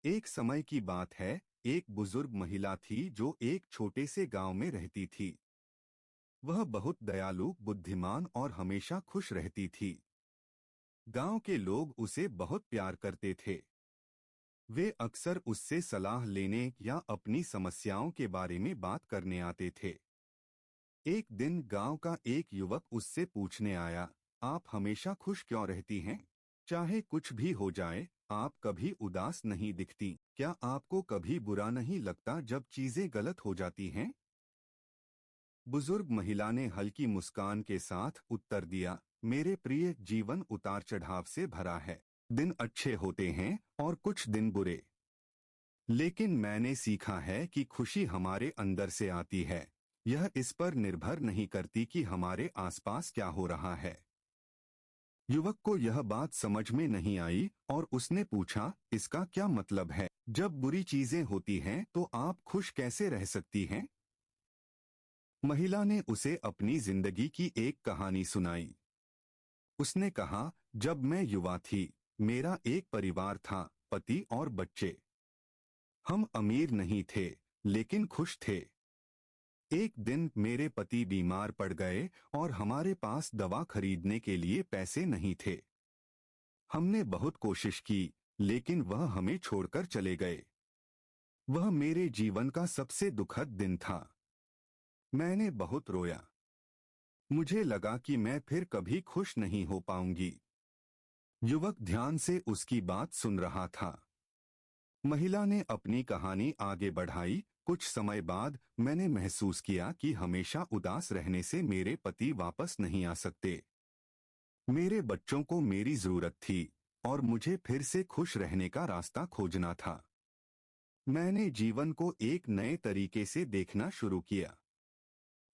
एक समय की बात है। एक बुजुर्ग महिला थी जो एक छोटे से गांव में रहती थी। वह बहुत दयालु, बुद्धिमान और हमेशा खुश रहती थी। गांव के लोग उसे बहुत प्यार करते थे। वे अक्सर उससे सलाह लेने या अपनी समस्याओं के बारे में बात करने आते थे। एक दिन गांव का एक युवक उससे पूछने आया, आप हमेशा खुश क्यों रहती हैं? चाहे कुछ भी हो जाए, आप कभी उदास नहीं दिखती। क्या आपको कभी बुरा नहीं लगता जब चीजें गलत हो जाती हैं? बुजुर्ग महिला ने हल्की मुस्कान के साथ उत्तर दिया, मेरे प्रिय, जीवन उतार चढ़ाव से भरा है। दिन अच्छे होते हैं और कुछ दिन बुरे। लेकिन मैंने सीखा है कि खुशी हमारे अंदर से आती है। यह इस पर निर्भर नहीं करती कि हमारे आसपास क्या हो रहा है। युवक को यह बात समझ में नहीं आई और उसने पूछा, इसका क्या मतलब है? जब बुरी चीजें होती हैं तो आप खुश कैसे रह सकती हैं? महिला ने उसे अपनी जिंदगी की एक कहानी सुनाई। उसने कहा, जब मैं युवा थी, मेरा एक परिवार था, पति और बच्चे। हम अमीर नहीं थे, लेकिन खुश थे। एक दिन मेरे पति बीमार पड़ गए और हमारे पास दवा खरीदने के लिए पैसे नहीं थे। हमने बहुत कोशिश की, लेकिन वह हमें छोड़कर चले गए। वह मेरे जीवन का सबसे दुखद दिन था। मैंने बहुत रोया। मुझे लगा कि मैं फिर कभी खुश नहीं हो पाऊंगी। युवक ध्यान से उसकी बात सुन रहा था। महिला ने अपनी कहानी आगे बढ़ाई। कुछ समय बाद मैंने महसूस किया कि हमेशा उदास रहने से मेरे पति वापस नहीं आ सकते। मेरे बच्चों को मेरी जरूरत थी और मुझे फिर से खुश रहने का रास्ता खोजना था। मैंने जीवन को एक नए तरीके से देखना शुरू किया।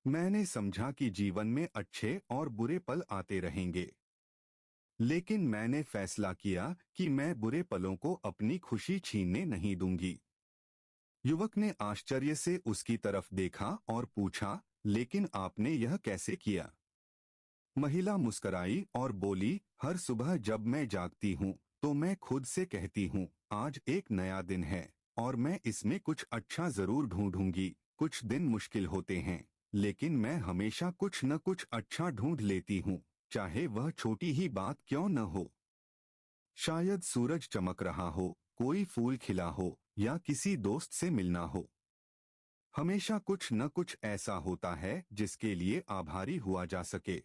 मैंने समझा कि जीवन में अच्छे और बुरे पल आते रहेंगे, लेकिन मैंने फैसला किया कि मैं बुरे पलों को अपनी खुशी छीनने नहीं दूंगी। युवक ने आश्चर्य से उसकी तरफ देखा और पूछा, लेकिन आपने यह कैसे किया? महिला मुस्कराई और बोली, हर सुबह जब मैं जागती हूँ तो मैं खुद से कहती हूँ, आज एक नया दिन है और मैं इसमें कुछ अच्छा जरूर ढूंढूंगी। कुछ दिन मुश्किल होते हैं, लेकिन मैं हमेशा कुछ न कुछ अच्छा ढूंढ लेती हूँ, चाहे वह छोटी ही बात क्यों न हो। शायद सूरज चमक रहा हो, कोई फूल खिला हो या किसी दोस्त से मिलना हो। हमेशा कुछ न कुछ ऐसा होता है जिसके लिए आभारी हुआ जा सके।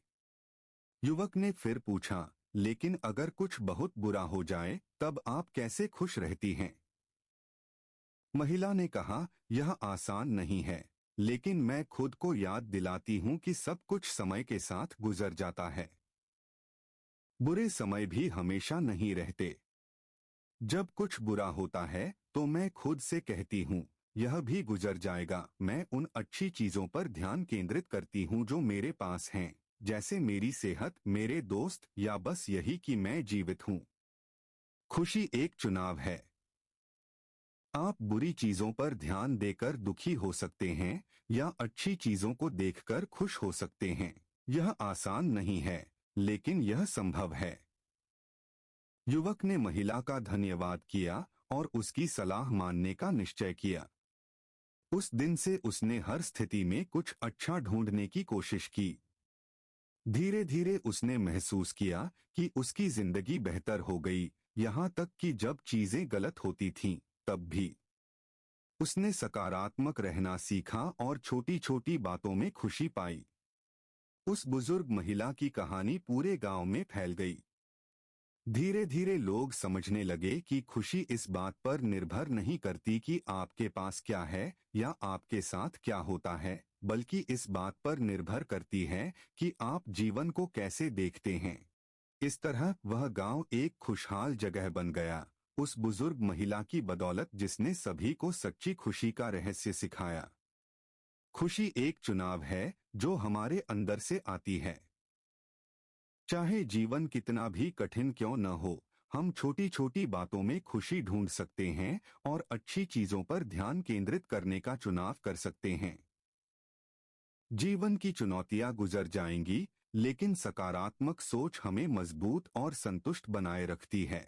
युवक ने फिर पूछा, लेकिन अगर कुछ बहुत बुरा हो जाए तब आप कैसे खुश रहती हैं? महिला ने कहा, यह आसान नहीं है, लेकिन मैं खुद को याद दिलाती हूँ कि सब कुछ समय के साथ गुजर जाता है। बुरे समय भी हमेशा नहीं रहते। जब कुछ बुरा होता है तो मैं खुद से कहती हूँ, यह भी गुजर जाएगा। मैं उन अच्छी चीजों पर ध्यान केंद्रित करती हूँ जो मेरे पास हैं, जैसे मेरी सेहत, मेरे दोस्त या बस यही कि मैं जीवित हूँ। खुशी एक चुनाव है। आप बुरी चीजों पर ध्यान देकर दुखी हो सकते हैं या अच्छी चीजों को देखकर खुश हो सकते हैं। यह आसान नहीं है, लेकिन यह संभव है। युवक ने महिला का धन्यवाद किया और उसकी सलाह मानने का निश्चय किया। उस दिन से उसने हर स्थिति में कुछ अच्छा ढूंढने की कोशिश की। धीरे धीरे उसने महसूस किया कि उसकी जिंदगी बेहतर हो गई, यहाँ तक कि जब चीजें गलत होती थीं, तब भी उसने सकारात्मक रहना सीखा और छोटी छोटी बातों में खुशी पाई। उस बुजुर्ग महिला की कहानी पूरे गांव में फैल गई। धीरे धीरे लोग समझने लगे कि खुशी इस बात पर निर्भर नहीं करती कि आपके पास क्या है या आपके साथ क्या होता है, बल्कि इस बात पर निर्भर करती है कि आप जीवन को कैसे देखते हैं। इस तरह वह गांव एक खुशहाल जगह बन गया, उस बुजुर्ग महिला की बदौलत जिसने सभी को सच्ची खुशी का रहस्य सिखाया। खुशी एक चुनाव है जो हमारे अंदर से आती है। चाहे जीवन कितना भी कठिन क्यों न हो, हम छोटी छोटी बातों में खुशी ढूंढ सकते हैं और अच्छी चीजों पर ध्यान केंद्रित करने का चुनाव कर सकते हैं। जीवन की चुनौतियां गुजर जाएंगी, लेकिन सकारात्मक सोच हमें मजबूत और संतुष्ट बनाए रखती है।